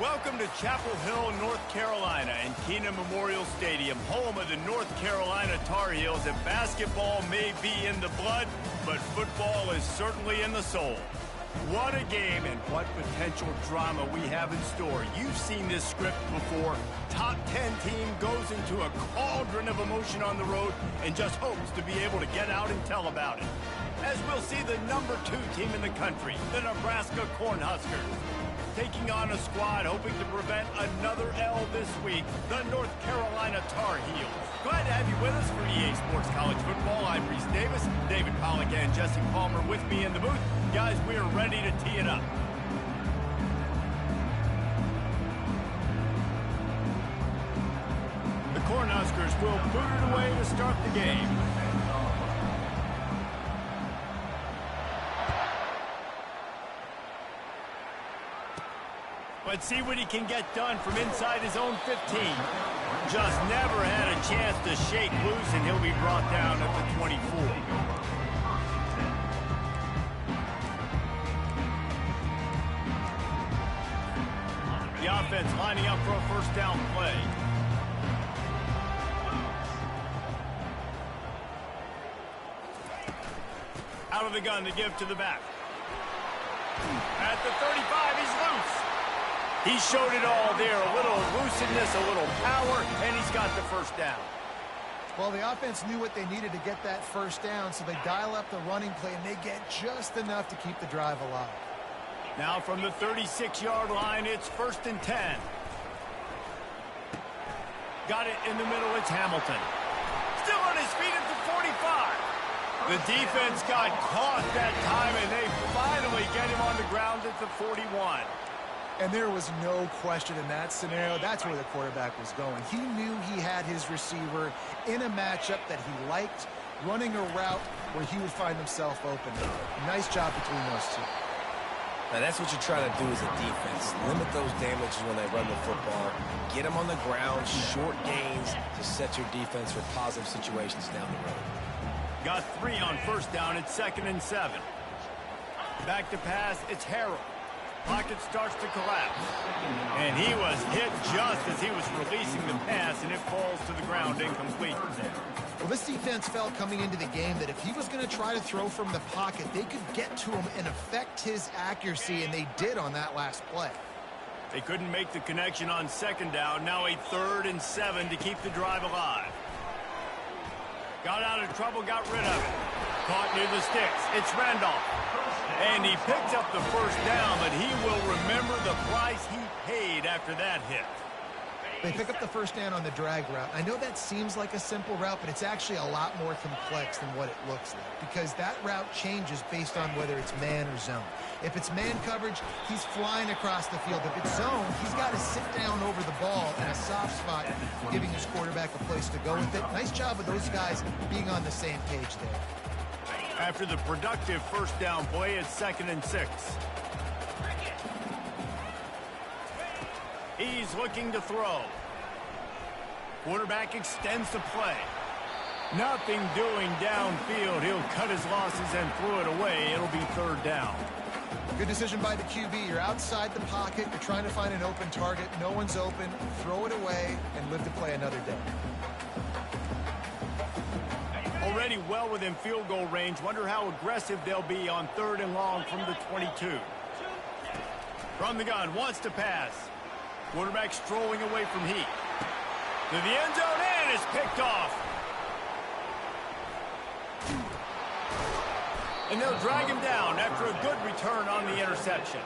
Welcome to Chapel Hill, North Carolina, and Kenan Memorial Stadium, home of the North Carolina Tar Heels. And basketball may be in the blood, but football is certainly in the soul. What a game and what potential drama we have in store. You've seen this script before. Top 10 team goes into a cauldron of emotion on the road and just hopes to be able to get out and tell about it. As we'll see the number 2 team in the country, the Nebraska Cornhuskers, taking on a squad hoping to prevent another L this week, the North Carolina Tar Heels. Glad to have you with us for EA Sports College Football. I'm Reese Davis, David Pollack and Jesse Palmer with me in the booth. Guys, we are ready to tee it up. The Cornhuskers will boot it away to start the game. Let's see what he can get done from inside his own 15. Just never had a chance to shake loose, and he'll be brought down at the 24. The offense lining up for a first down play. Out of the gun to give to the back. At the 35, he's loose. He showed it all there, a little looseness, a little power, and he's got the first down. Well, the offense knew what they needed to get that first down, so they dial up the running play, and they get just enough to keep the drive alive. Now from the 36-yard line, it's 1st and 10. Got it in the middle, it's Hamilton. Still on his feet at the 45. The defense got caught that time, and they finally get him on the ground at the 41. And there was no question in that scenario. That's where the quarterback was going. He knew he had his receiver in a matchup that he liked, running a route where he would find himself open. Nice job between those two. Now, that's what you're trying to do as a defense. Limit those damages when they run the football. Get them on the ground, short gains to set your defense for positive situations down the road. Got 3 on first down. It's 2nd and 7. Back to pass. It's Harrell. Pocket starts to collapse. And he was hit just as he was releasing the pass, and it falls to the ground incomplete. Well, this defense felt coming into the game that if he was going to try to throw from the pocket, they could get to him and affect his accuracy, and they did on that last play. They couldn't make the connection on 2nd down. Now a 3rd and 7 to keep the drive alive. Got out of trouble, got rid of it. Caught near the sticks. It's Randolph. And he picked up the first down, but he will remember the price he paid after that hit. They pick up the first down on the drag route. I know that seems like a simple route, but it's actually a lot more complex than what it looks like, because that route changes based on whether it's man or zone. If it's man coverage, he's flying across the field. If it's zone, he's got to sit down over the ball in a soft spot, giving his quarterback a place to go with it. Nice job of those guys being on the same page there. After the productive first down play, it's 2nd and 6. He's looking to throw. Quarterback extends the play. Nothing doing downfield. He'll cut his losses and throw it away. It'll be 3rd down. Good decision by the QB. You're outside the pocket. You're trying to find an open target. No one's open. Throw it away and live to play another day. Already well within field goal range. Wonder how aggressive they'll be on 3rd and long from the 22. From the gun, wants to pass. Quarterback strolling away from heat. To the end zone, and is picked off. And they'll drag him down after a good return on the interception.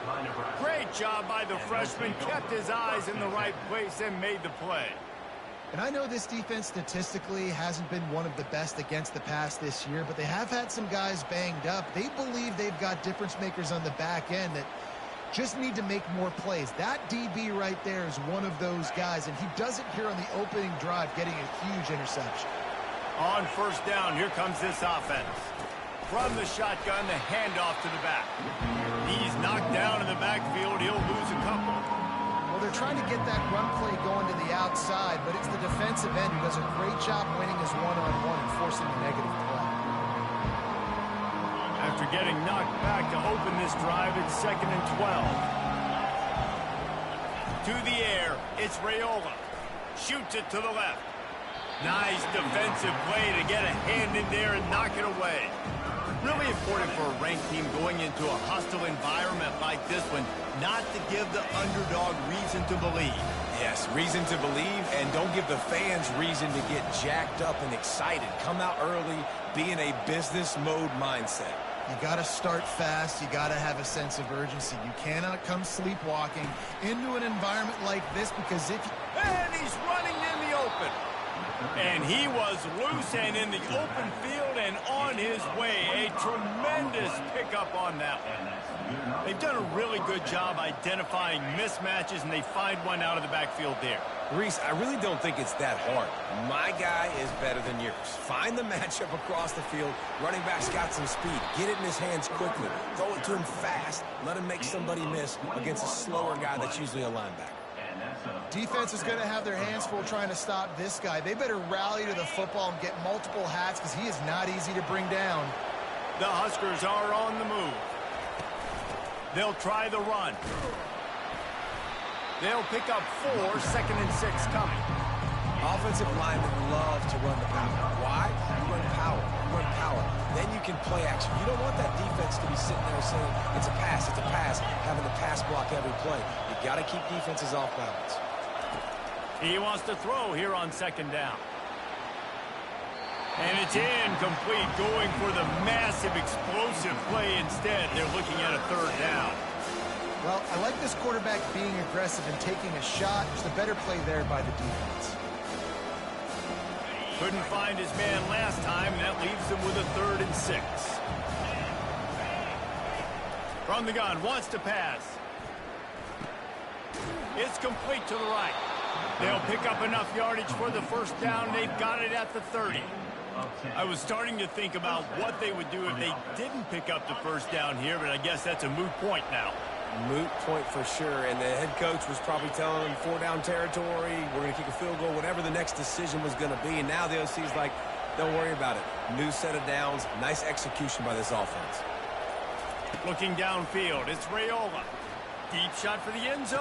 Great job by the freshman. Kept his eyes in the right place and made the play. And I know this defense statistically hasn't been one of the best against the pass this year, but they have had some guys banged up. They believe they've got difference makers on the back end that just need to make more plays. That DB right there is one of those guys, and he does it here on the opening drive, getting a huge interception. On first down, here comes this offense. From the shotgun, the handoff to the back. He's knocked down in the backfield. He'll lose a couple. Well, they're trying to get that run play going to the outside, but it's the defensive end who does a great job winning his one-on-one and forcing a negative play. After getting knocked back to open this drive, it's 2nd and 12. to the air. It's Raiola. Shoots it to the left. Nice defensive play to get a hand in there and knock it away. Really important for a ranked team going into a hostile environment like this one, not to give the underdog reason to believe. Yes, reason to believe, and don't give the fans reason to get jacked up and excited. Come out early, be in a business mode mindset. You got to start fast. You got to have a sense of urgency. You cannot come sleepwalking into an environment like this because if you... And he's running in the open. And he was loose and in the open field and on his way. A tremendous pickup on that one. They've done a really good job identifying mismatches, and they find one out of the backfield there. Reese, I really don't think it's that hard. My guy is better than yours. Find the matchup across the field. Running back's got some speed. Get it in his hands quickly. Throw it to him fast. Let him make somebody miss against a slower guy that's usually a linebacker. Defense is going to have their hands full trying to stop this guy. They better rally to the football and get multiple hats because he is not easy to bring down. The Huskers are on the move. They'll try the run. They'll pick up 4, 2nd and 6 coming. Offensive linemen love to run the power. Why? You run power. You run power. Then you can play action. You don't want that defense to be sitting there saying, it's a pass, having to pass block every play. You got to keep defenses off balance. He wants to throw here on 2nd down. And it's incomplete, going for the massive explosive play instead. They're looking at a 3rd down. Well, I like this quarterback being aggressive and taking a shot. Just a better play there by the defense. Couldn't find his man last time, and that leaves him with a 3rd and 6. From the gun, wants to pass. It's complete to the right. They'll pick up enough yardage for the 1st down. They've got it at the 30. I was starting to think about what they would do if they didn't pick up the 1st down here, but I guess that's a moot point now. Moot point for sure, and the head coach was probably telling him 4-down territory, we're going to kick a field goal, whatever the next decision was going to be, and now the OC's like, don't worry about it. New set of downs, nice execution by this offense. Looking downfield, it's Raiola. Deep shot for the end zone.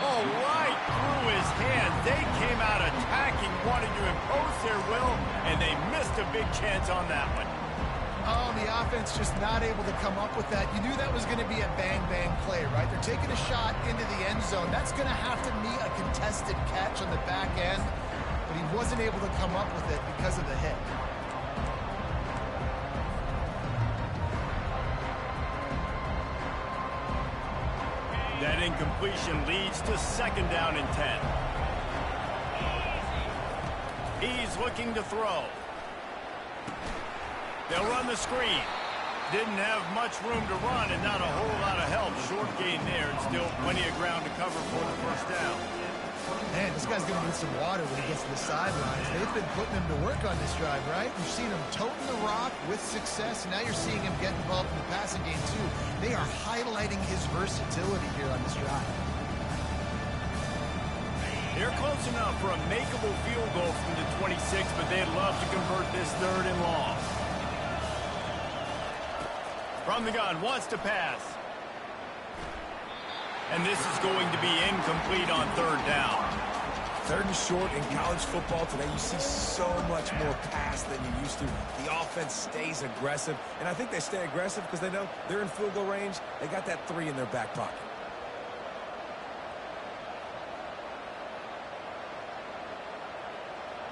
Oh, right through his hand. They came out attacking, wanting to impose their will, and they missed a big chance on that one. Oh, the offense just not able to come up with that. You knew that was going to be a bang-bang play, right? They're taking a shot into the end zone. That's going to have to meet a contested catch on the back end, but he wasn't able to come up with it because of the hit. That incompletion leads to 2nd down and 10. He's looking to throw. They'll run the screen. Didn't have much room to run and not a whole lot of help. Short gain there and still plenty of ground to cover for the 1st down. Man, this guy's going to need some water when he gets to the sidelines. They've been putting him to work on this drive, right? You've seen him toting the rock with success, and now you're seeing him get involved in the passing game, too. They are highlighting his versatility here on this drive. They're close enough for a makeable field goal from the 26, but they'd love to convert this 3rd and long. From the gun, wants to pass. And this is going to be incomplete on 3rd down. 3rd and short in college football today, you see so much more pass than you used to. The offense stays aggressive, and I think they stay aggressive because they know they're in field goal range. They got that 3 in their back pocket.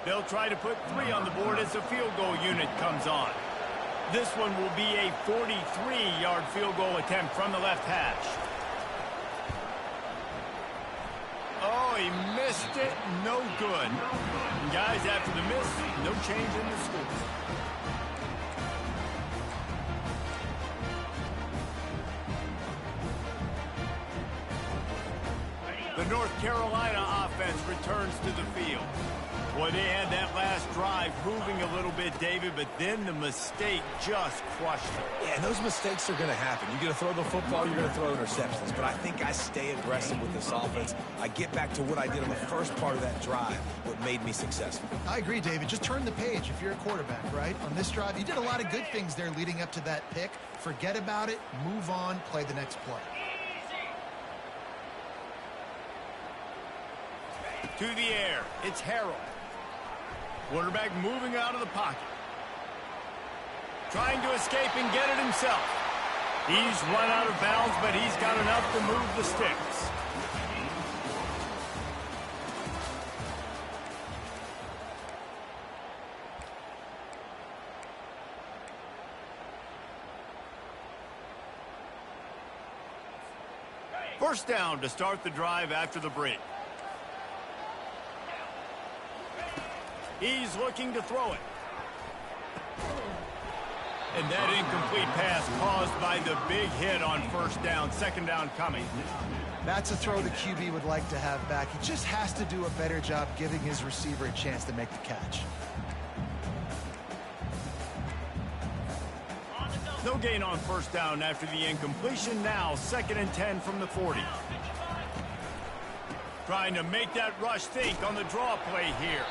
They'll try to put 3 on the board as the field goal unit comes on. This one will be a 43-yard field goal attempt from the left hash. Oh, he missed it. No good. And guys, after the miss, no change in the score. The North Carolina offense returns to the field. Boy, they had that last drive moving a little bit, David, but then the mistake just crushed it. Yeah, and those mistakes are going to happen. You're going to throw the football, you're going to throw interceptions. But I think I stay aggressive with this offense. I get back to what I did on the first part of that drive, what made me successful. I agree, David. Just turn the page if you're a quarterback, right? On this drive, you did a lot of good things there leading up to that pick. Forget about it, move on, play the next play. To the air, it's Harrell. Quarterback moving out of the pocket. Trying to escape and get it himself. He's run out of bounds, but he's got enough to move the sticks. First down to start the drive after the break. He's looking to throw it. And that incomplete pass caused by the big hit on first down. Second down coming. That's a throw the QB would like to have back. He just has to do a better job giving his receiver a chance to make the catch. No gain on first down after the incompletion. Now 2nd and 10 from the 40. Trying to make that rush think on the draw play here.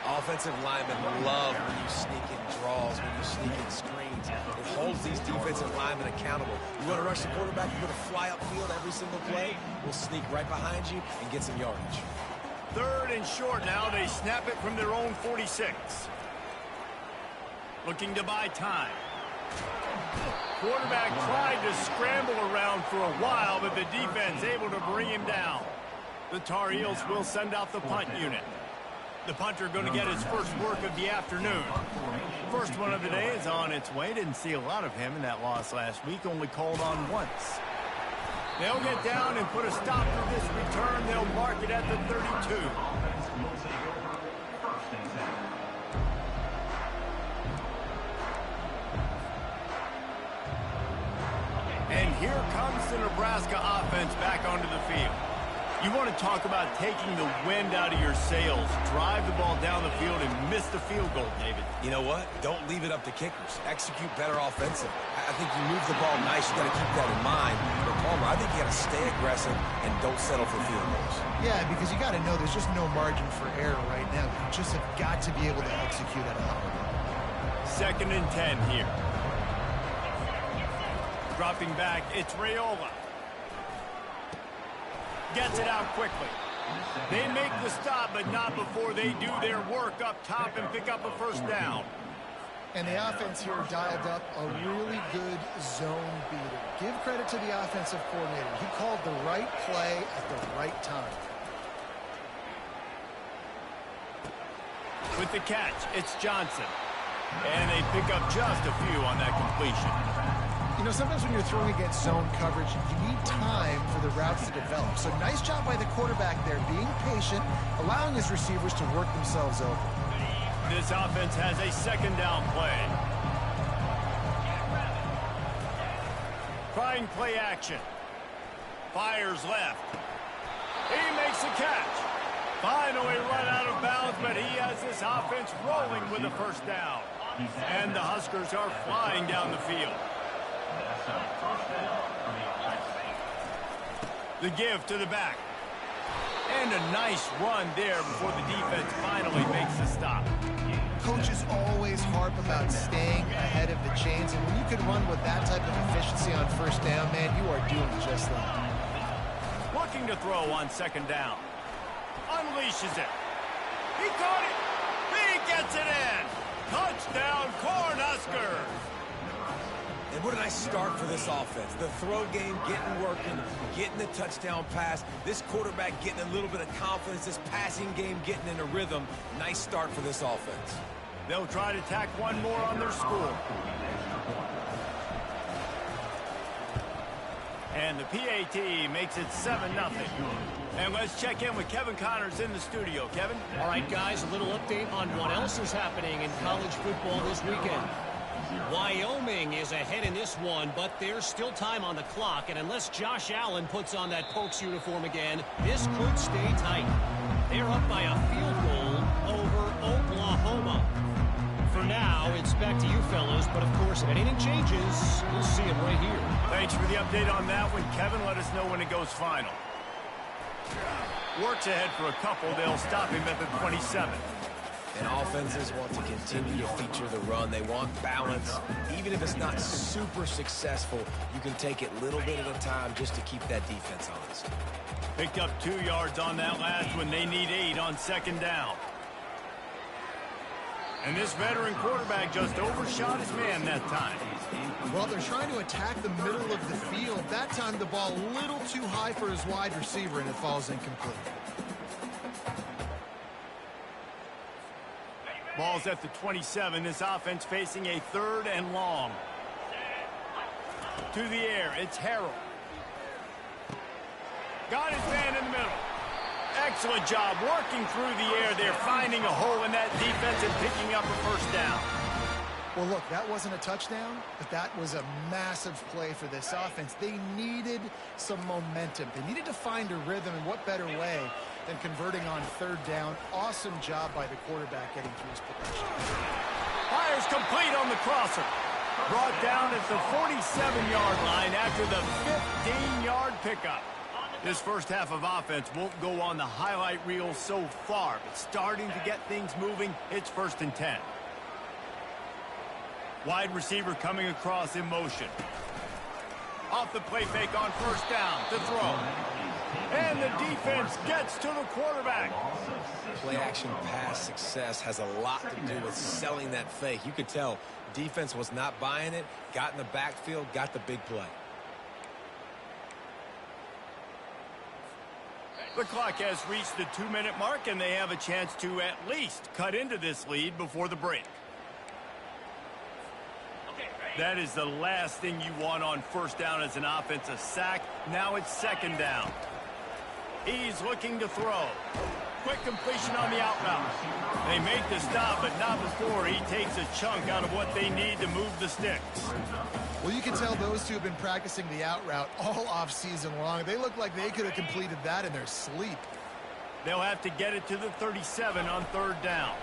Offensive linemen love when you sneak in draws, when you sneak in screens. It holds these defensive linemen accountable. You want to rush the quarterback, you're going to fly upfield every single play. We'll sneak right behind you and get some yardage. 3rd and short now. They snap it from their own 46. Looking to buy time. Quarterback tried to scramble around for a while, but the defense able to bring him down. The Tar Heels will send out the punt unit. The punter going to get his first work of the afternoon. First one of the day is on its way. Didn't see a lot of him in that loss last week. Only called on once. They'll get down and put a stop to this return. They'll mark it at the 32. And here comes the Nebraska offense back onto the field. You want to talk about taking the wind out of your sails. Drive the ball down the field and miss the field goal, David. You know what? Don't leave it up to kickers. Execute better offensive. I think you move the ball nice. You got to keep that in mind. But Palmer, I think you got to stay aggressive and don't settle for field goals. Yeah, because you got to know there's just no margin for error right now. You just have got to be able to execute at a high level. 2nd and 10 here. Dropping back, it's Raiola. Gets it out quickly. They make the stop, but not before they do their work up top and pick up a first down. And the offense here dialed up a really good zone beater. Give credit to the offensive coordinator. He called the right play at the right time. With the catch, it's Johnson. And they pick up just a few on that completion. You know, sometimes when you're throwing against zone coverage, you need time for the routes to develop. So nice job by the quarterback there, being patient, allowing his receivers to work themselves over. This offense has a 2nd down play. Trying play action. Fires left. He makes the catch. Finally run out of bounds, but he has this offense rolling with a first down. And the Huskers are flying down the field. The give to the back. And a nice run there before the defense finally makes the stop. Coaches always harp about staying ahead of the chains, and when you can run with that type of efficiency on first down, man, you are doing just that. Looking to throw on 2nd down. Unleashes it. He caught it. He gets it in. Touchdown, Cornhuskers. And what a nice start for this offense. The throw game getting working, getting the touchdown pass. This quarterback getting a little bit of confidence. This passing game getting in a rhythm. Nice start for this offense. They'll try to tack one more on their score. And the PAT makes it 7-0. And let's check in with Kevin Connors in the studio. Kevin? All right, guys, a little update on what else is happening in college football this weekend. Wyoming is ahead in this one, but there's still time on the clock, and unless Josh Allen puts on that Pokes uniform again, this could stay tight. They're up by a field goal over Oklahoma. For now, it's back to you fellas, but of course, if anything changes, you'll see it right here. Thanks for the update on that one, Kevin. Let us know when it goes final. Works ahead for a couple. They'll stop him at the 27. And offenses want to continue to feature the run. They want balance. Even if it's not super successful, you can take it little bit at a time just to keep that defense honest. Picked up 2 yards on that last one. They need 8 on second down. And this veteran quarterback just overshot his man that time. Well, they're trying to attack the middle of the field. That time the ball a little too high for his wide receiver, and it falls incomplete. Ball's at the 27. This offense facing a 3rd and long. To the air, it's Harrell. Got his man in the middle. Excellent job working through the air there, finding a hole in that defense and picking up a first down. Well, look, that wasn't a touchdown, but that was a massive play for this offense. They needed some momentum. They needed to find a rhythm, and what better way than converting on 3rd down. Awesome job by the quarterback getting through his progression. Fires complete on the crosser. Brought down at the 47-yard line after the 15-yard pickup. This first half of offense won't go on the highlight reel so far, but starting to get things moving, it's 1st and 10. Wide receiver coming across in motion. Off the play fake on 1st down to throw. And the defense gets to the quarterback. Play action pass success has a lot to do with selling that fake. You could tell defense was not buying it, got in the backfield, got the big play. The clock has reached the 2-minute mark, and they have a chance to at least cut into this lead before the break. That is the last thing you want on 1st down as an offense, a sack. Now it's 2nd down. He's looking to throw. Quick completion on the out route. They make the stop, but not before he takes a chunk out of what they need to move the sticks. Well, you can tell those two have been practicing the out route all off-season long. They look like they could have completed that in their sleep. They'll have to get it to the 37 on 3rd down.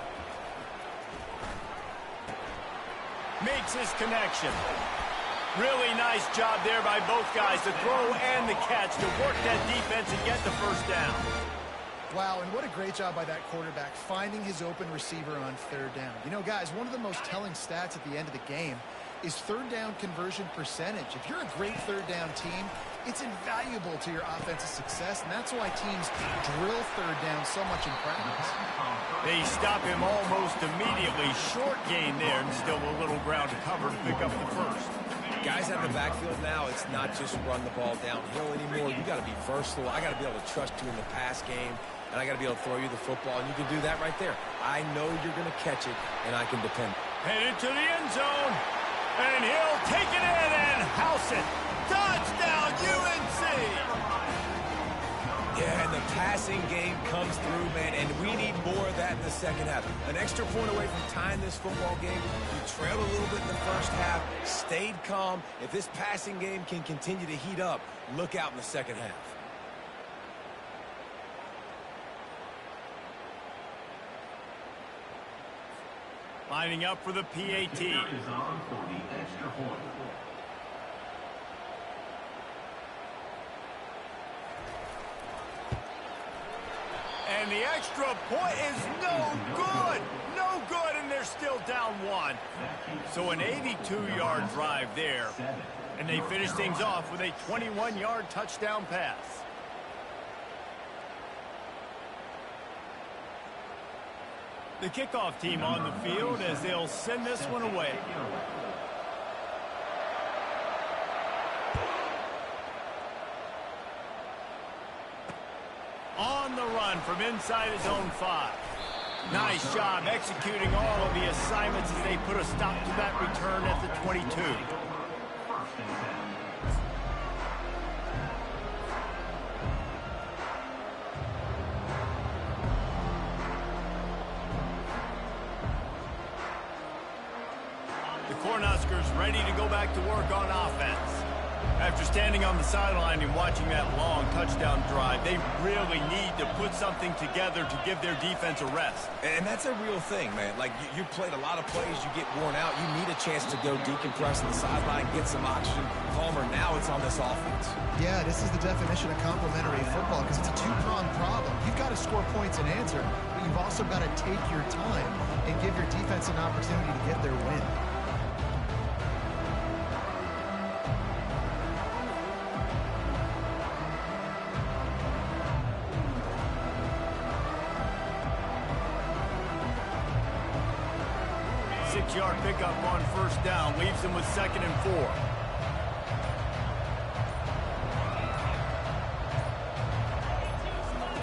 Makes his connection. Really nice job there by both guys, the throw and the catch, to work that defense and get the 1st down. Wow, and what a great job by that quarterback, finding his open receiver on 3rd down. You know, guys, one of the most telling stats at the end of the game is 3rd down conversion percentage. If you're a great 3rd down team, it's invaluable to your offensive success, and that's why teams drill 3rd down so much in practice. They stop him almost immediately. Short gain there, and still a little ground to cover to pick up the 1st. Guys out in the backfield now, it's not just run the ball downhill anymore. You got to be versatile. I got to be able to trust you in the pass game, and I got to be able to throw you the football, and you can do that right there. I know you're going to catch it, and I can depend. Headed to the end zone, and he'll take it in and house it. Touchdown, UNC! Yeah, and the passing game comes through, man, and we need more of that in the second half. An extra point away from tying this football game. You trailed a little bit in the first half, stayed calm. If this passing game can continue to heat up, look out in the second half. Lining up for the PAT. And the extra point is no good. No good, and they're still down 1. So an 82-yard drive there. And they finish things off with a 21-yard touchdown pass. The kickoff team on the field as they'll send this one away. On the run from inside his own 5. Nice job executing all of the assignments as they put a stop to that return at the 22. The Cornhuskers ready to go back to work on offense. After standing on the sideline and watching that long touchdown drive, they really need to put something together to give their defense a rest. And that's a real thing, man. Like, you played a lot of plays, you get worn out. You need a chance to go decompress on the sideline, get some oxygen. Palmer, now it's on this offense. Yeah, this is the definition of complementary football because it's a two-pronged problem. You've got to score points and answer, but you've also got to take your time and give your defense an opportunity to get their win. Six-yard pickup on first down leaves them with 2nd and 4.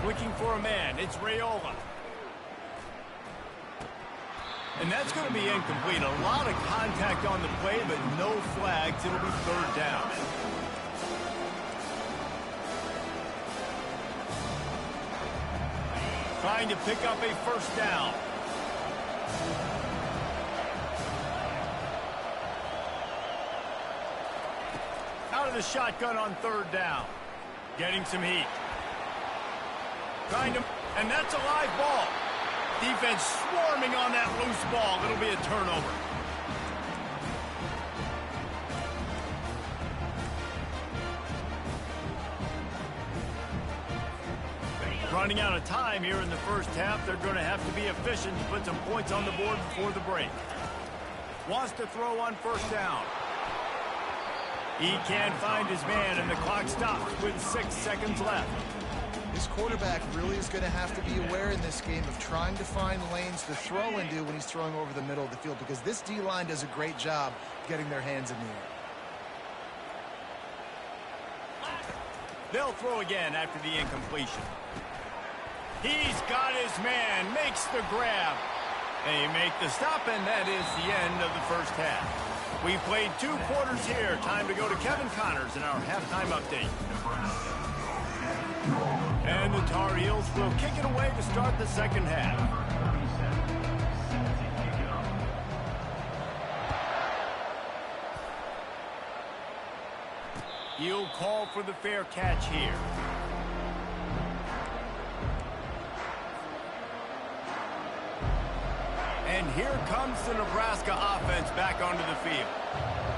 Looking for a man. It's Raiola. And that's going to be incomplete. A lot of contact on the play, but no flags. It'll be 3rd down. Trying to pick up a first down. Out of the shotgun on 3rd down. Getting some heat. Trying to, and that's a live ball. Defense swarming on that loose ball. It'll be a turnover. Running out of time here in the first half. They're going to have to be efficient to put some points on the board before the break. Wants to throw on first down. He can't find his man, and the clock stops with 6 seconds left. This quarterback really is going to have to be aware in this game of trying to find lanes to throw into when he's throwing over the middle of the field, because this D-line does a great job getting their hands in the air. They'll throw again after the incompletion. He's got his man, makes the grab. They make the stop, and that is the end of the first half. We've played 2 quarters here. Time to go to Kevin Connors in our halftime update. And the Tar Heels will kick it away to start the second half. He'll call for the fair catch here. And here comes the Nebraska offense back onto the field.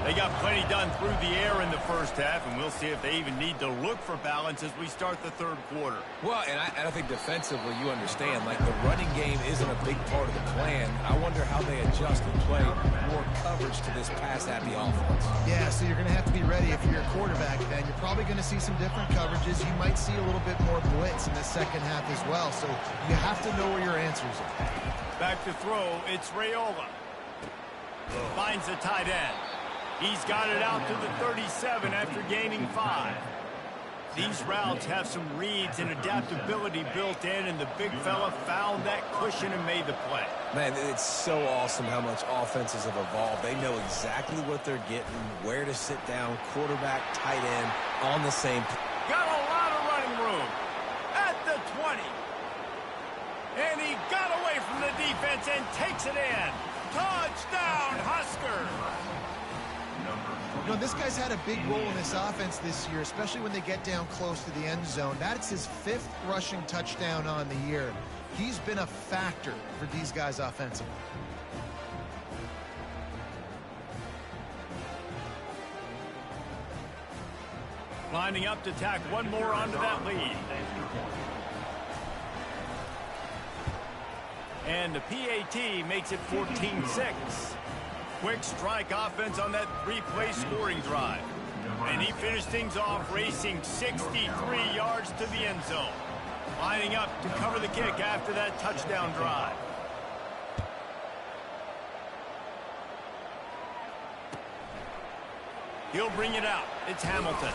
They got plenty done through the air in the first half, and we'll see if they even need to look for balance as we start the 3rd quarter. Well, and I think defensively, you understand, like, the running game isn't a big part of the plan. I wonder how they adjust and play more coverage to this pass-happy offense. Yeah, so you're going to have to be ready if you're a quarterback then. You're probably going to see some different coverages. You might see a little bit more blitz in the second half as well, so you have to know where your answers are. Back to throw, it's Raiola. Finds the tight end. He's got it out to the 37 after gaining 5. These routes have some reads and adaptability built in, and the big fella found that cushion and made the play. Man, it's so awesome how much offenses have evolved. They know exactly what they're getting, where to sit down, quarterback, tight end, on the same. Got a lot of running room at the 20. And he got away from the defense and takes it in. Touchdown, Husker! You know, this guy's had a big role in this offense this year, especially when they get down close to the end zone. That's his 5th rushing touchdown on the year. He's been a factor for these guys offensively. Lining up to tack one more onto that lead. And the PAT makes it 14-6. Quick strike offense on that 3-play scoring drive. And he finished things off racing 63 yards to the end zone. Lining up to cover the kick after that touchdown drive. He'll bring it out. It's Hamilton.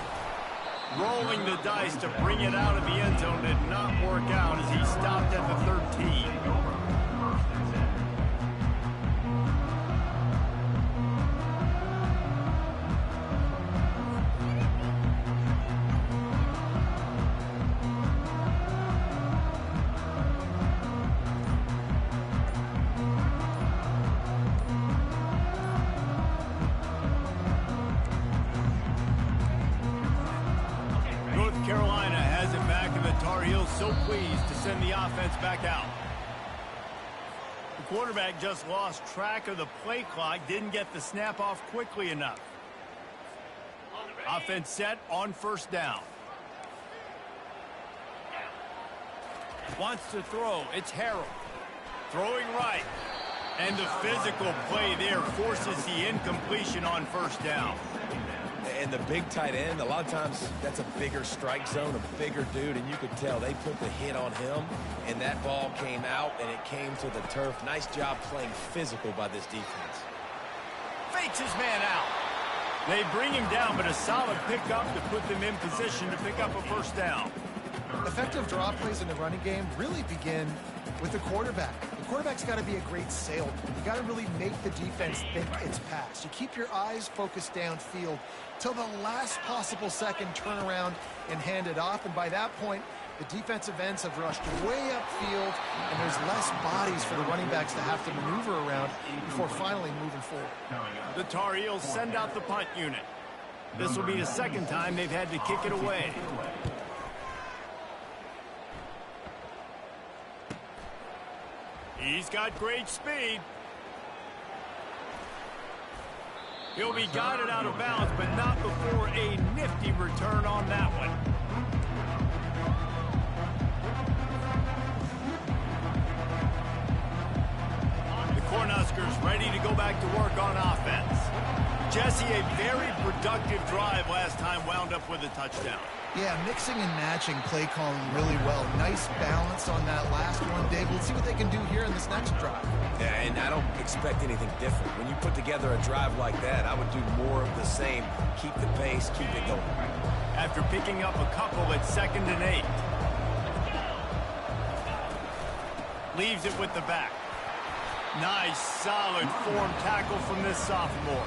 Rolling the dice to bring it out of the end zone did not work out as he stopped at the 13. Heels so pleased to send the offense back out. The quarterback just lost track of the play clock, didn't get the snap off quickly enough. Offense set on first down. Wants to throw. It's Harrell. Throwing right. And the physical play there forces the incompletion on first down. And the big tight end, a lot of times that's a bigger strike zone, a bigger dude, and you could tell they put the hit on him, and that ball came out, and it came to the turf. Nice job playing physical by this defense. Fakes his man out. They bring him down, but a solid pickup to put them in position to pick up a first down. Effective draw plays in the running game really begin with the quarterback. The quarterback's got to be a great salesman. You got to really make the defense think it's pass. You keep your eyes focused downfield till the last possible second, turn around and hand it off. And by that point, the defensive ends have rushed way upfield, and there's less bodies for the running backs to have to maneuver around before finally moving forward. The Tar Heels send out the punt unit. This will be the second time they've had to kick it away. He's got great speed. He'll be guided out of bounds, but not before a nifty return on that one. The Cornhuskers ready to go back to work on offense. Jesse, a very productive drive last time, wound up with a touchdown. Yeah, mixing and matching play calling really well. Nice balance on that last one, Dave. Let's see what they can do here in this next drive. Yeah, and I don't expect anything different. When you put together a drive like that, I would do more of the same. Keep the pace, keep it going. After picking up a couple at 2nd and 8. Leaves it with the back. Nice, solid form tackle from this sophomore.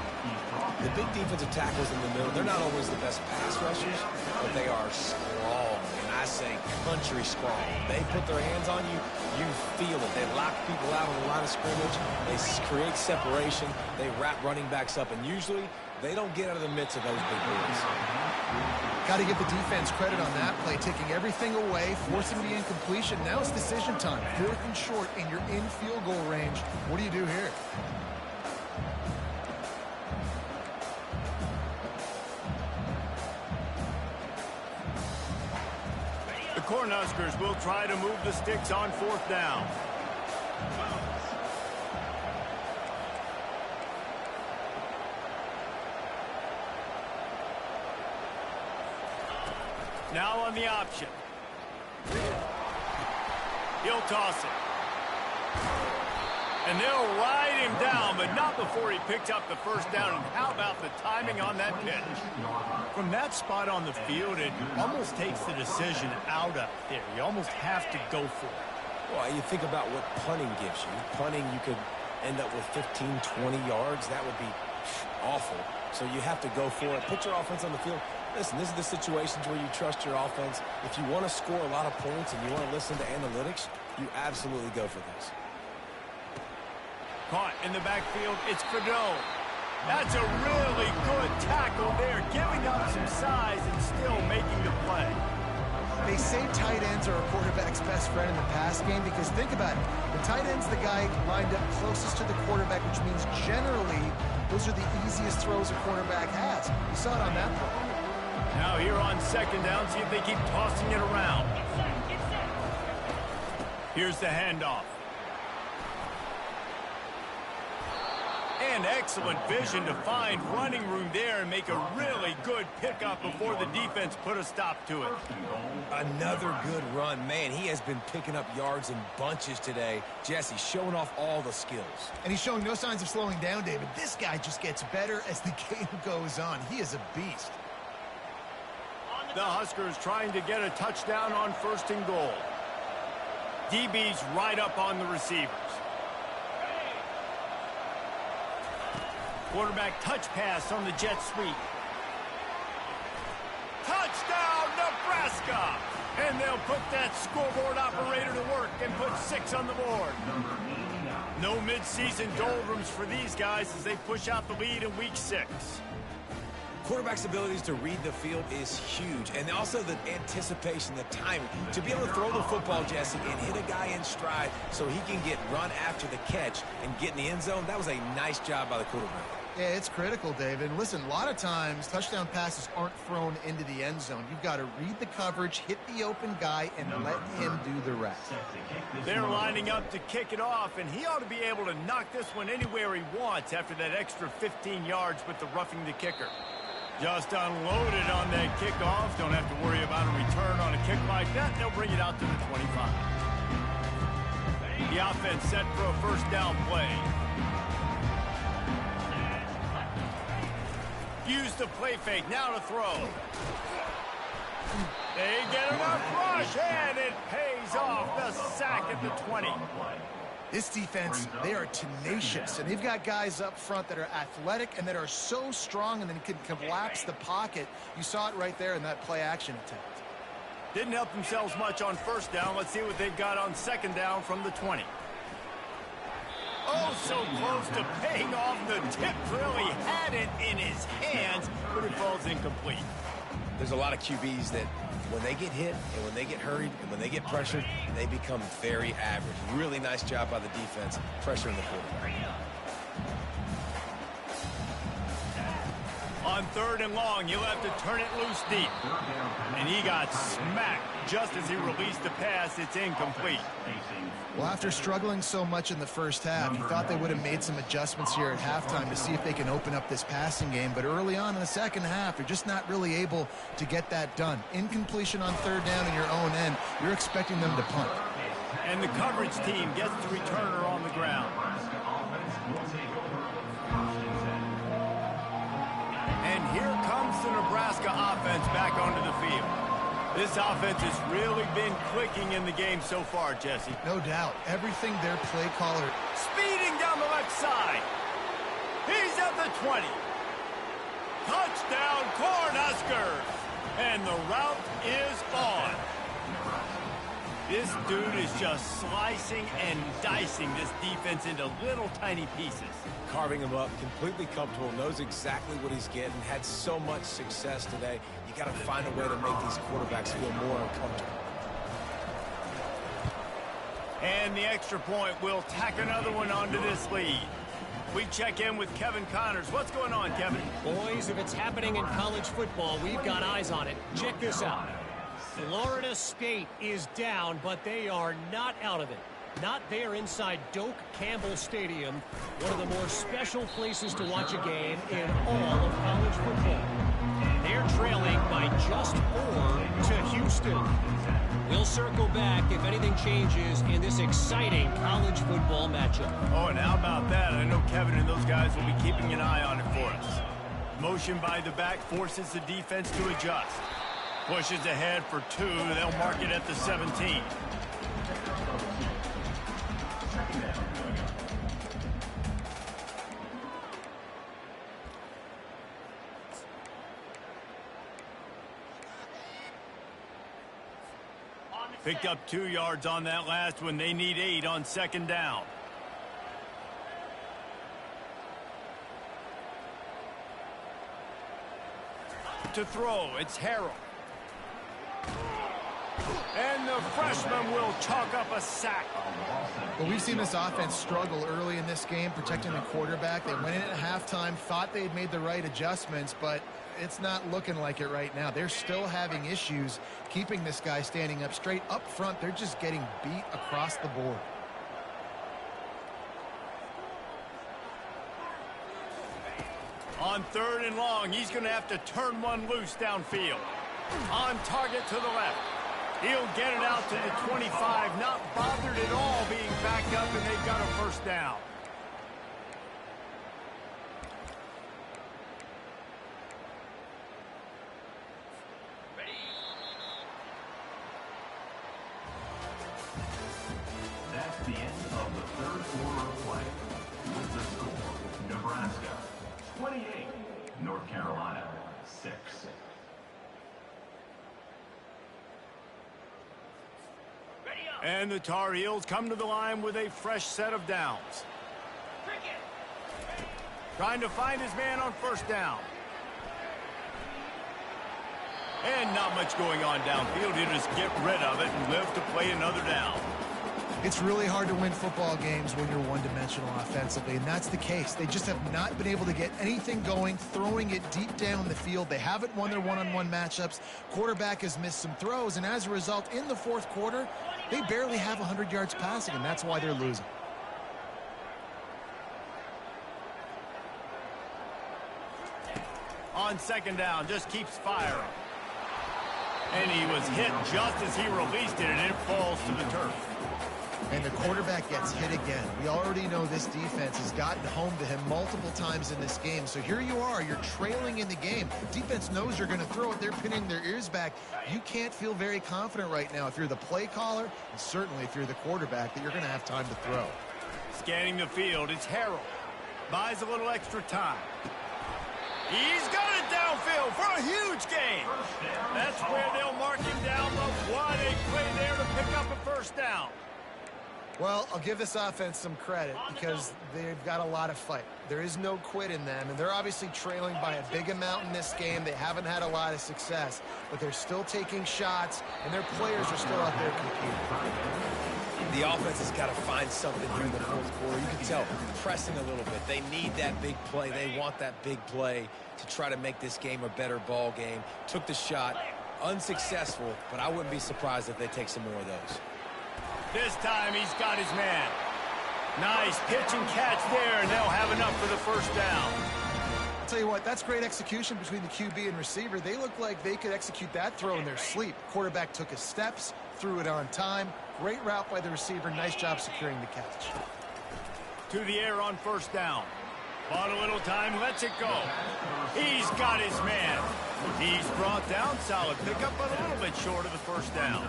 The big defensive tackles in the middle, they're not always the best pass rushers, but they are strong, and I say country strong. They put their hands on you, you feel it. They lock people out on the line of scrimmage. They create separation. They wrap running backs up, and usually they don't get out of the midst of those big boys. Got to give the defense credit on that play, taking everything away, forcing the incompletion. Now it's decision time. 4th and short, and you're in field goal range. What do you do here? The Cornhuskers will try to move the sticks on 4th down. Now on the option. He'll toss it. And they'll ride him down, but not before he picked up the first down. And how about the timing on that pitch? From that spot on the field, it almost takes the decision out of there. You almost have to go for it. Well, you think about what punting gives you. Punting, you could end up with 15, 20 yards. That would be awful. So you have to go for it. Put your offense on the field. Listen, this is the situations where you trust your offense. If you want to score a lot of points and you want to listen to analytics, you absolutely go for this. Caught in the backfield, it's Fedot. That's a really good tackle there, giving up some size and still making the play. They say tight ends are a quarterback's best friend in the pass game because think about it. The tight end's the guy lined up closest to the quarterback, which means generally those are the easiest throws a quarterback has. You saw it on that play. Now here on 2nd down, see if they keep tossing it around. Here's the handoff. And excellent vision to find running room there and make a really good pickup before the defense put a stop to it. Another good run. Man, he has been picking up yards in bunches today. Jesse showing off all the skills. And he's showing no signs of slowing down, David. This guy just gets better as the game goes on. He is a beast. The Huskers trying to get a touchdown on 1st and goal. DB's right up on the receivers. Quarterback touch pass on the jet sweep. Touchdown, Nebraska! And they'll put that scoreboard operator to work and put 6 on the board. No midseason doldrums for these guys as they push out the lead in week 6. quarterback's abilities to read the field is huge. And also the anticipation, the timing. To be able to throw the football, Jesse, and hit a guy in stride so he can get run after the catch and get in the end zone, that was a nice job by the quarterback. Yeah, it's critical, David. Listen, a lot of times touchdown passes aren't thrown into the end zone. You've got to read the coverage, hit the open guy, and let him do the rest. They're lining up to kick it off, and he ought to be able to knock this one anywhere he wants after that extra 15 yards with the roughing the kicker. Just unloaded on that kickoff. Don't have to worry about a return on a kick like that. They'll bring it out to the 25. The offense set for a first down play. Use the play fake, now to throw. They get enough rush, and it pays off. The sack at the 20. This defense, they are tenacious, and they've got guys up front that are athletic and that are so strong and then can collapse the pocket. You saw it right there in that play-action attempt. Didn't help themselves much on first down. Let's see what they've got on second down from the 20. Oh, so close to paying off. The tip drill. He had it in his hands, but it falls incomplete. There's a lot of QBs that when they get hit and when they get hurried and when they get pressured, they become very average. Really nice job by the defense pressuring the quarterback. On third and long, he'll have to turn it loose deep. And he got smacked just as he released the pass. It's incomplete. Well, after struggling so much in the first half, you thought they would have made some adjustments here at halftime to see if they can open up this passing game. But early on in the second half, you're just not really able to get that done. Incompletion on third down in your own end, you're expecting them to punt. And the coverage team gets the returner on the ground. And here comes the Nebraska offense back onto the field. This offense has really been clicking in the game so far, Jesse. No doubt. Everything their play caller. Speeding down the left side. He's at the 20. Touchdown, Cornhuskers. And the route is on. This dude is just slicing and dicing this defense into little tiny pieces. Carving him up, completely comfortable, knows exactly what he's getting, had so much success today. You got to find a way to make these quarterbacks feel more uncomfortable. And the extra point will tack another one onto this lead. We check in with Kevin Connors. What's going on, Kevin? Boys, if it's happening in college football, we've got eyes on it. Check this out. Florida State is down, but they are not out of it. Not there inside Doak Campbell Stadium, one of the more special places to watch a game in all of college football. They're trailing by just 4 to Houston. We'll circle back if anything changes in this exciting college football matchup. Oh, and how about that? I know Kevin and those guys will be keeping an eye on it for us. Motion by the back forces the defense to adjust. Pushes ahead for 2. They'll mark it at the 17. Picked up 2 yards on that last one. They need 8 on second down. To throw, it's Harrell. And the freshman will chalk up a sack. Well, we've seen this offense struggle early in this game, protecting the quarterback. They went in at halftime, thought they had made the right adjustments, but it's not looking like it right now. They're still having issues keeping this guy standing up straight. Up front, they're just getting beat across the board. On third and long, he's going to have to turn one loose downfield. On target to the left. He'll get it out to the 25, not bothered at all being backed up, and they've got a first down. That's the end of the third quarter of play. With the score, Nebraska 28, North Carolina 6. And the Tar Heels come to the line with a fresh set of downs. Trying to find his man on first down. And not much going on downfield. You just get rid of it and live to play another down. It's really hard to win football games when you're one-dimensional offensively, and that's the case. They just have not been able to get anything going, throwing it deep down the field. They haven't won their one-on-one matchups. Quarterback has missed some throws, and as a result, in the fourth quarter, they barely have 100 yards passing, and that's why they're losing. On second down, just keeps firing. And he was hit just as he released it, and it falls to the turf. And the quarterback gets hit again. We already know this defense has gotten home to him multiple times in this game. So here you are, you're trailing in the game. Defense knows you're going to throw it. They're pinning their ears back. You can't feel very confident right now if you're the play caller, and certainly if you're the quarterback, that you're going to have time to throw. Scanning the field, it's Harrell. Buys a little extra time. He's got it downfield for a huge gain. That's where they'll mark him down, but what a play there to pick up a first down. Well, I'll give this offense some credit because they've got a lot of fight. There is no quit in them, and they're obviously trailing by a big amount in this game. They haven't had a lot of success, but they're still taking shots, and their players are still out there competing. The offense has got to find something here in the fourth quarter. You can tell, pressing a little bit. They need that big play. They want that big play to try to make this game a better ball game. Took the shot, unsuccessful, but I wouldn't be surprised if they take some more of those. This time he's got his man. Nice pitch and catch there, and they'll have enough for the first down. I'll tell you what, that's great execution between the QB and receiver. They look like they could execute that throw in their sleep. Quarterback took his steps, threw it on time. Great route by the receiver. Nice job securing the catch. To the air on first down. Bought a little time, lets it go. He's got his man. He's brought down, solid pickup, but a little bit short of the first down.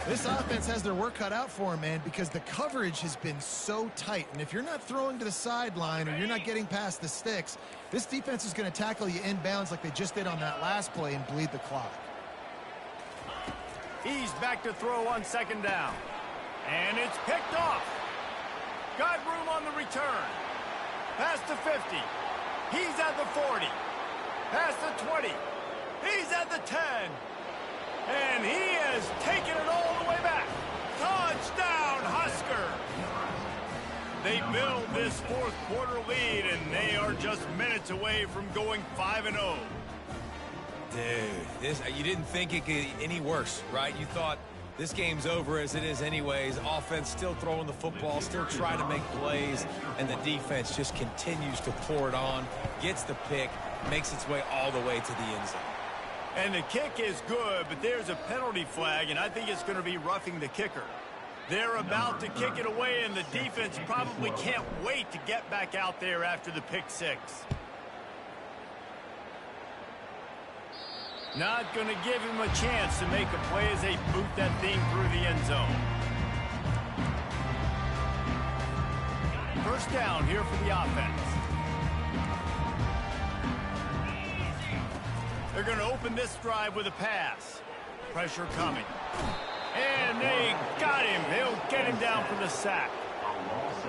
This offense has their work cut out for them, man, because the coverage has been so tight. And if you're not throwing to the sideline or you're not getting past the sticks, this defense is going to tackle you inbounds like they just did on that last play and bleed the clock. He's back to throw on second down. And it's picked off. Got room on the return. Past the 50. He's at the 40. Past the 20. He's at the 10. And he has taken it all the way back. Touchdown, Husker! They build this fourth quarter lead, and they are just minutes away from going 5-0. Dude, you didn't think it could get any worse, right? You thought this game's over as it is anyways. Offense still throwing the football, still trying to make plays, and the defense just continues to pour it on, gets the pick, makes its way all the way to the end zone. And the kick is good, but there's a penalty flag, and I think it's going to be roughing the kicker. They're about to kick it away, and the defense probably can't wait to get back out there after the pick six. Not going to give him a chance to make a play as they boot that thing through the end zone. First down here for the offense. They're going to open this drive with a pass. Pressure coming. And they got him. They'll get him down for the sack.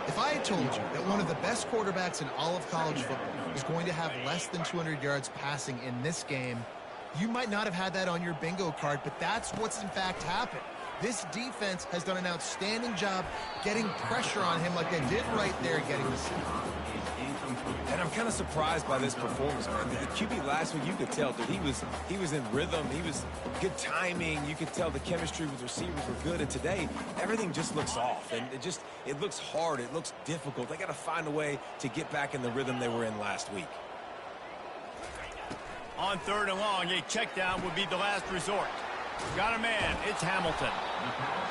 If I had told you that one of the best quarterbacks in all of college football is going to have less than 200 yards passing in this game, you might not have had that on your bingo card, but that's what's in fact happened. This defense has done an outstanding job getting pressure on him like they did right there, getting the sack. And I'm kind of surprised by this performance, man. The QB last week, you could tell that he was in rhythm. He was good timing. You could tell the chemistry with receivers were good. And today, everything just looks off. And it looks hard. It looks difficult. They got to find a way to get back in the rhythm they were in last week. On third and long, a check down would be the last resort. Got a man. It's Hamilton.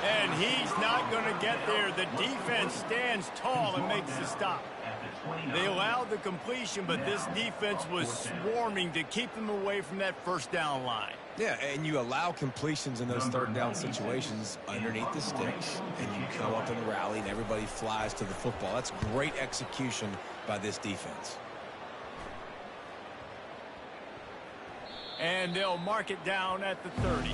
And he's not going to get there. The defense stands tall and makes the stop. They allowed the completion, but this defense was swarming to keep them away from that first down line. Yeah, and you allow completions in those third down situations underneath the sticks, and you come up and rally, and everybody flies to the football. That's great execution by this defense. And they'll mark it down at the 30.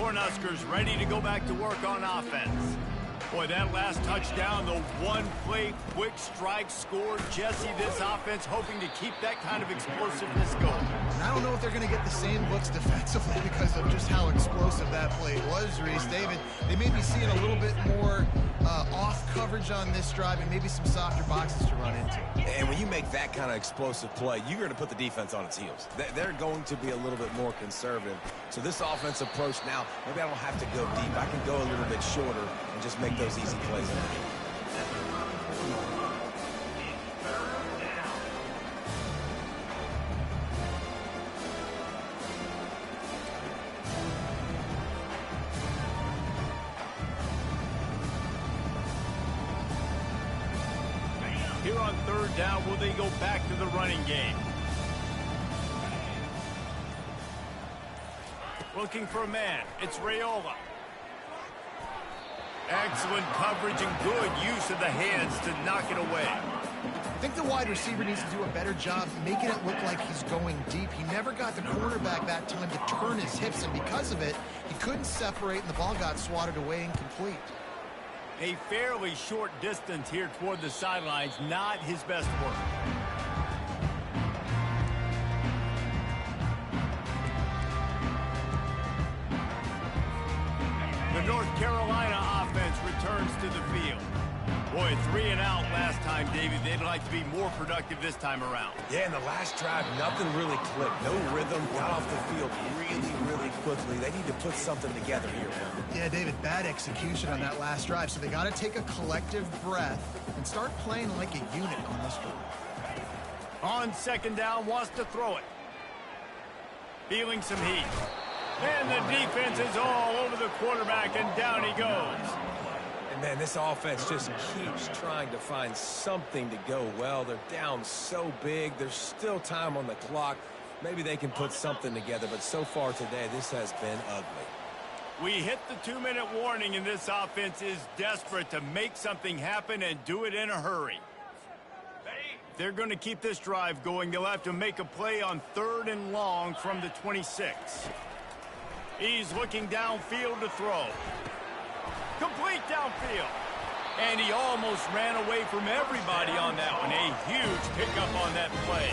Cornhuskers ready to go back to work on offense. Boy, that last touchdown, the one-play quick strike score. Jesse, this offense hoping to keep that kind of explosiveness going. And I don't know if they're going to get the same looks defensively because of just how explosive that play was, Reese. David, they may be seeing a little bit more off coverage on this drive and maybe some softer boxes to run into. And when you make that kind of explosive play, you're going to put the defense on its heels. They're going to be a little bit more conservative. So this offense approach now, maybe I don't have to go deep. I can go a little bit shorter and just make those easy plays. Here on third down, will they go back to the running game? Looking for a man. It's Raiola. Excellent coverage and good use of the hands to knock it away. I think the wide receiver needs to do a better job making it look like he's going deep. He never got the cornerback that time to turn his hips, and because of it, he couldn't separate, and the ball got swatted away incomplete. A fairly short distance here toward the sidelines, not his best work. The North Carolina offense returns to the field. Boy, 3 and out last time, David. They'd like to be more productive this time around. Yeah, in the last drive, nothing really clicked. No rhythm, got off the field really quickly. They need to put something together here. Yeah, David, bad execution on that last drive, so they got to take a collective breath and start playing like a unit on this drive. On second down, wants to throw it. Feeling some heat. And the defense is all over the quarterback, and down he goes. And, man, this offense just keeps trying to find something to go well. They're down so big. There's still time on the clock. Maybe they can put something together, but so far today, this has been ugly. We hit the 2-minute warning, and this offense is desperate to make something happen and do it in a hurry. If they're going to keep this drive going, they'll have to make a play on 3rd and long from the 26. He's looking downfield to throw. Complete downfield. And he almost ran away from everybody on that one. A huge pickup on that play.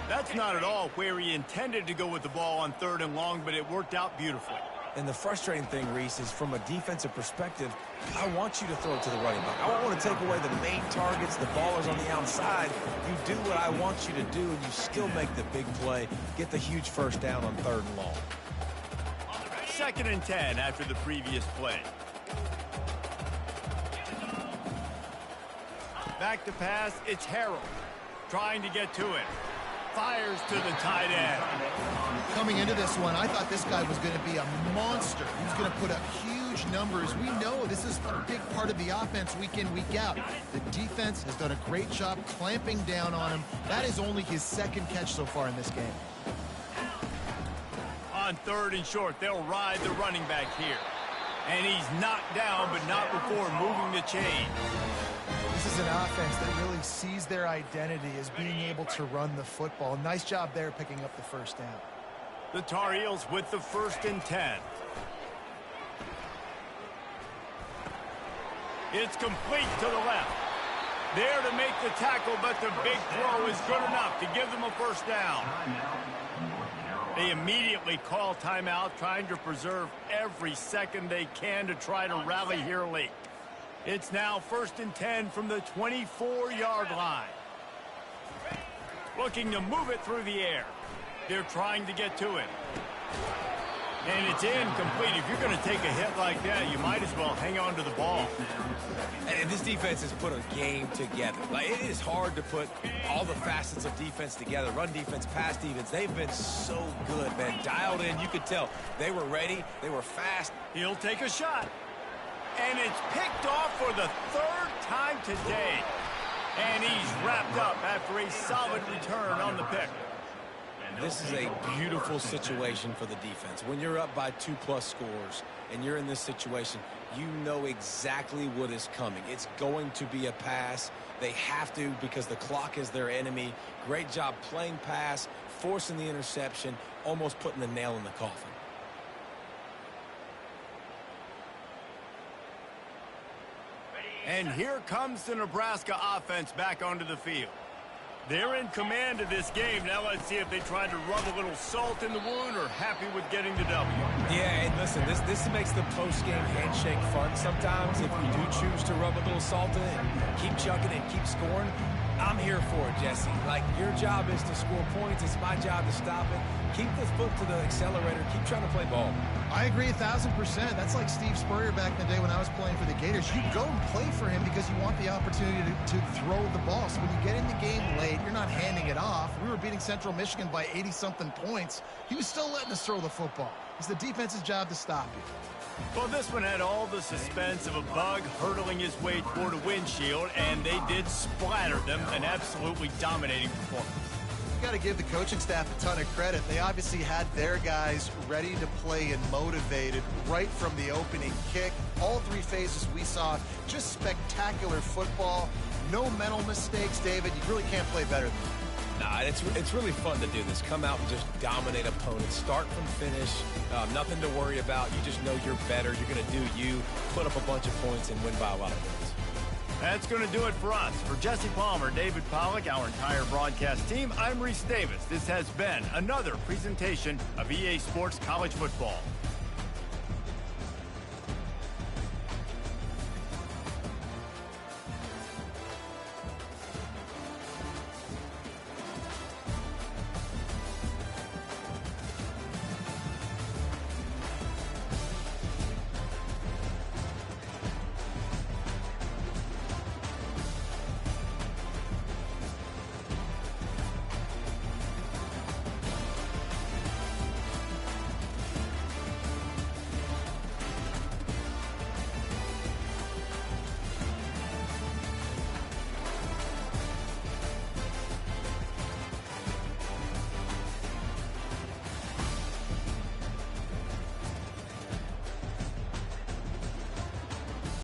That's not at all where he intended to go with the ball on 3rd and long, but it worked out beautifully. And the frustrating thing, Reese, is from a defensive perspective, I want you to throw it to the running back. I don't want to take away the main targets, the ballers on the outside. You do what I want you to do, and you still make the big play, get the huge first down on 3rd and long. 2nd and 10 after the previous play. Back to pass, it's Harrell. Trying to get to it. Fires to the tight end. Coming into this one, I thought this guy was going to be a monster. He was going to put up huge numbers. We know this is a big part of the offense week in, week out. The defense has done a great job clamping down on him. That is only his 2nd catch so far in this game. On 3rd and short, they'll ride the running back here. And he's knocked down, but not before moving the chain. This is an offense that really sees their identity as being able to run the football. Nice job there picking up the first down. The Tar Heels with the 1st and 10. It's complete to the left. There to make the tackle, but the big throw is good enough to give them a first down. They immediately call timeout, trying to preserve every second they can to try to rally here late. It's now 1st and 10 from the 24-yard line. Looking to move it through the air. They're trying to get to it. And it's incomplete. If you're going to take a hit like that, you might as well hang on to the ball. And this defense has put a game together. Like, it is hard to put all the facets of defense together. Run defense, pass defense. They've been so good, man. Dialed in. You could tell they were ready. They were fast. He'll take a shot. And it's picked off for the 3rd time today. And he's wrapped up after a solid return on the pick. This is a beautiful situation for the defense. When you're up by 2+ scores and you're in this situation, you know exactly what is coming. It's going to be a pass. They have to because the clock is their enemy. Great job playing pass, forcing the interception, almost putting the nail in the coffin. And here comes the Nebraska offense back onto the field. They're in command of this game. Now let's see if they try to rub a little salt in the wound or happy with getting the W. Yeah, and listen, this makes the post-game handshake fun sometimes. If you do choose to rub a little salt in and keep chucking and keep scoring, I'm here for it, Jesse. Like, your job is to score points. It's my job to stop it. Keep the foot to the accelerator. Keep trying to play ball. I agree 1,000%. That's like Steve Spurrier back in the day when I was playing for the Gators. You go and play for him because you want the opportunity to throw the ball. So when you get in the game late, you're not handing it off. We were beating Central Michigan by 80-something points. He was still letting us throw the football. It's the defense's job to stop you. Well, this one had all the suspense of a bug hurtling his way toward a windshield, and they did splatter them, an absolutely dominating performance. Got to give the coaching staff a ton of credit. They obviously had their guys ready to play and motivated right from the opening kick. All three phases we saw, just spectacular football. No mental mistakes, David. You really can't play better than that. Nah, it's really fun to do this. Come out and just dominate opponents. Start from finish. Nothing to worry about. You just know you're better. You're going to do you, put up a bunch of points, and win by a lot of points. That's going to do it for us. For Jesse Palmer, David Pollack, our entire broadcast team, I'm Rece Davis. This has been another presentation of EA Sports College Football.